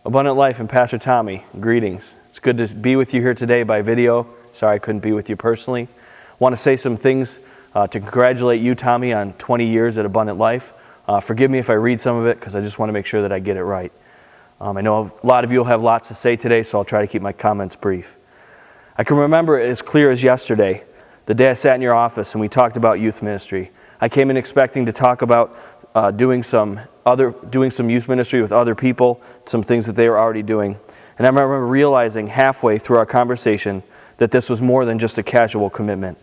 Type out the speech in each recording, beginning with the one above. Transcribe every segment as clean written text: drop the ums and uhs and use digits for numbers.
Abundant Life and Pastor Tommy, greetings. It's good to be with you here today by video. Sorry I couldn't be with you personally. I want to say some things to congratulate you, Tommy, on 20 years at Abundant Life. Forgive me if I read some of it because I just want to make sure that I get it right. I know a lot of you will have lots to say today, so I'll try to keep my comments brief. I can remember it as clear as yesterday, the day I sat in your office and we talked about youth ministry. I came in expecting to talk about doing some youth ministry with other people, some things that they were already doing. And I remember realizing halfway through our conversation that this was more than just a casual commitment.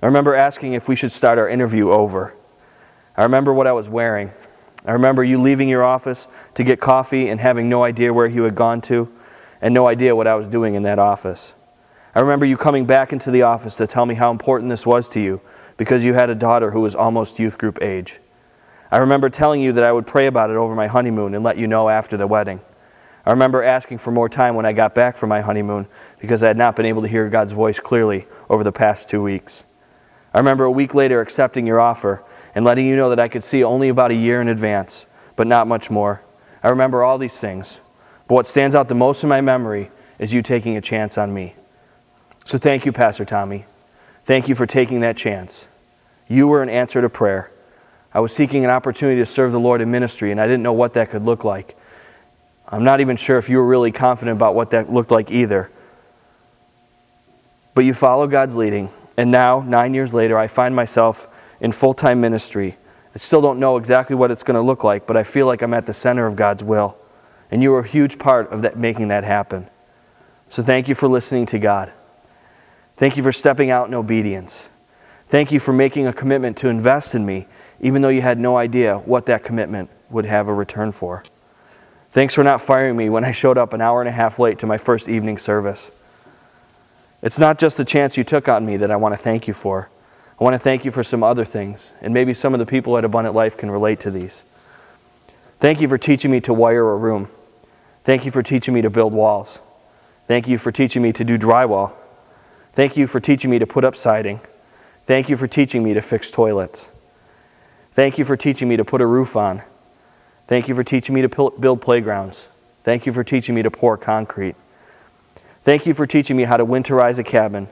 I remember asking if we should start our interview over. I remember what I was wearing. I remember you leaving your office to get coffee and having no idea where you had gone to and no idea what I was doing in that office. I remember you coming back into the office to tell me how important this was to you because you had a daughter who was almost youth group age. I remember telling you that I would pray about it over my honeymoon and let you know after the wedding. I remember asking for more time when I got back from my honeymoon because I had not been able to hear God's voice clearly over the past 2 weeks. I remember a week later accepting your offer and letting you know that I could see only about a year in advance, but not much more. I remember all these things, but what stands out the most in my memory is you taking a chance on me. So thank you, Pastor Tommy. Thank you for taking that chance. You were an answer to prayer. I was seeking an opportunity to serve the Lord in ministry, and I didn't know what that could look like. I'm not even sure if you were really confident about what that looked like either. But you followed God's leading, and now, 9 years later, I find myself in full-time ministry. I still don't know exactly what it's going to look like, but I feel like I'm at the center of God's will. And you were a huge part of that, making that happen. So thank you for listening to God. Thank you for stepping out in obedience. Thank you for making a commitment to invest in me, even though you had no idea what that commitment would have a return for. Thanks for not firing me when I showed up an hour and a half late to my first evening service. It's not just the chance you took on me that I want to thank you for. I want to thank you for some other things, and maybe some of the people at Abundant Life can relate to these. Thank you for teaching me to wire a room. Thank you for teaching me to build walls. Thank you for teaching me to do drywall. Thank you for teaching me to put up siding. Thank you for teaching me to fix toilets. Thank you for teaching me to put a roof on. Thank you for teaching me to build playgrounds. Thank you for teaching me to pour concrete. Thank you for teaching me how to winterize a cabin.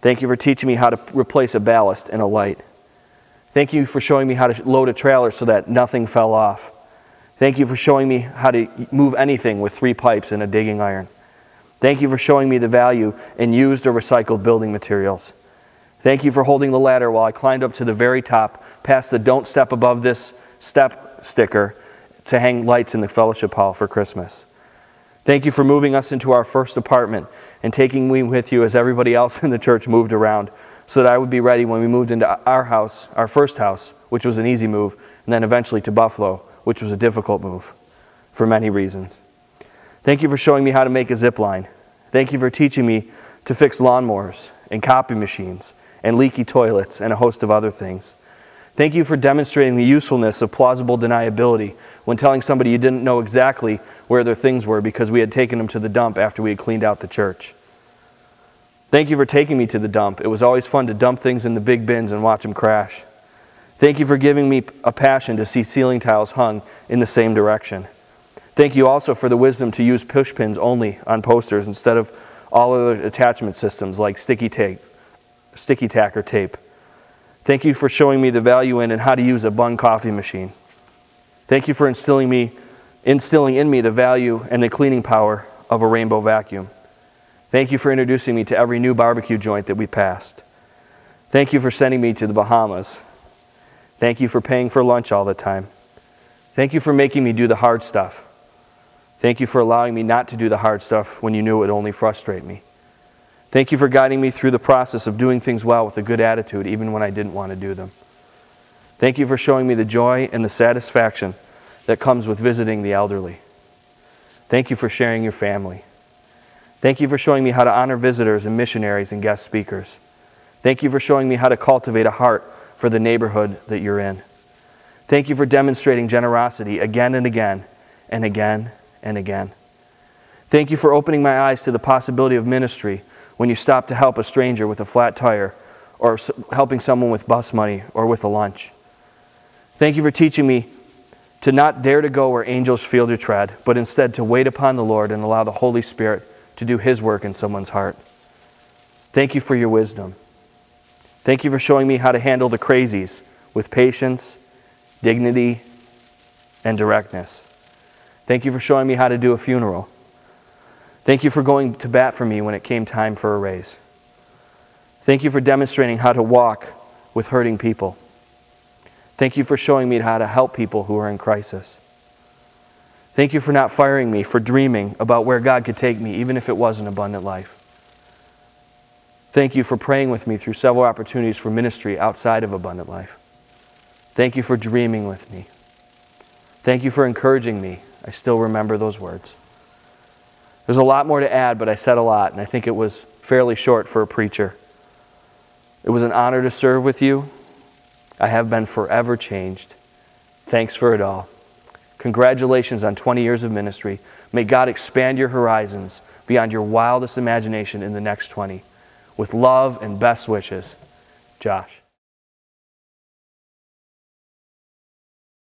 Thank you for teaching me how to replace a ballast and a light. Thank you for showing me how to load a trailer so that nothing fell off. Thank you for showing me how to move anything with 3 pipes and a digging iron. Thank you for showing me the value in used or recycled building materials. Thank you for holding the ladder while I climbed up to the very top, past the "Don't step above this step" sticker, to hang lights in the fellowship hall for Christmas. Thank you for moving us into our first apartment and taking me with you as everybody else in the church moved around so that I would be ready when we moved into our house, our first house, which was an easy move, and then eventually to Buffalo, which was a difficult move for many reasons. Thank you for showing me how to make a zip line. Thank you for teaching me to fix lawnmowers and copy machines and leaky toilets and a host of other things. Thank you for demonstrating the usefulness of plausible deniability when telling somebody you didn't know exactly where their things were because we had taken them to the dump after we had cleaned out the church. Thank you for taking me to the dump. It was always fun to dump things in the big bins and watch them crash. Thank you for giving me a passion to see ceiling tiles hung in the same direction. Thank you also for the wisdom to use push pins only on posters instead of all other attachment systems like sticky tack or tape. Thank you for showing me the value in and how to use a Bunn coffee machine. Thank you for instilling in me the value and the cleaning power of a Rainbow vacuum. Thank you for introducing me to every new barbecue joint that we passed. Thank you for sending me to the Bahamas. Thank you for paying for lunch all the time. Thank you for making me do the hard stuff. Thank you for allowing me not to do the hard stuff when you knew it would only frustrate me. Thank you for guiding me through the process of doing things well with a good attitude, even when I didn't want to do them. Thank you for showing me the joy and the satisfaction that comes with visiting the elderly. Thank you for sharing your family. Thank you for showing me how to honor visitors and missionaries and guest speakers. Thank you for showing me how to cultivate a heart for the neighborhood that you're in. Thank you for demonstrating generosity again and again and again and again. Thank you for opening my eyes to the possibility of ministry when you stop to help a stranger with a flat tire or helping someone with bus money or with a lunch. Thank you for teaching me to not dare to go where angels feel to tread, but instead to wait upon the Lord and allow the Holy Spirit to do His work in someone's heart. Thank you for your wisdom. Thank you for showing me how to handle the crazies with patience, dignity, and directness. Thank you for showing me how to do a funeral. Thank you for going to bat for me when it came time for a raise. Thank you for demonstrating how to walk with hurting people. Thank you for showing me how to help people who are in crisis. Thank you for not firing me for dreaming about where God could take me, even if it was an abundant life. Thank you for praying with me through several opportunities for ministry outside of abundant life. Thank you for dreaming with me. Thank you for encouraging me. I still remember those words. There's a lot more to add, but I said a lot, and I think it was fairly short for a preacher. It was an honor to serve with you. I have been forever changed. Thanks for it all. Congratulations on 20 years of ministry. May God expand your horizons beyond your wildest imagination in the next 20. With love and best wishes, Josh.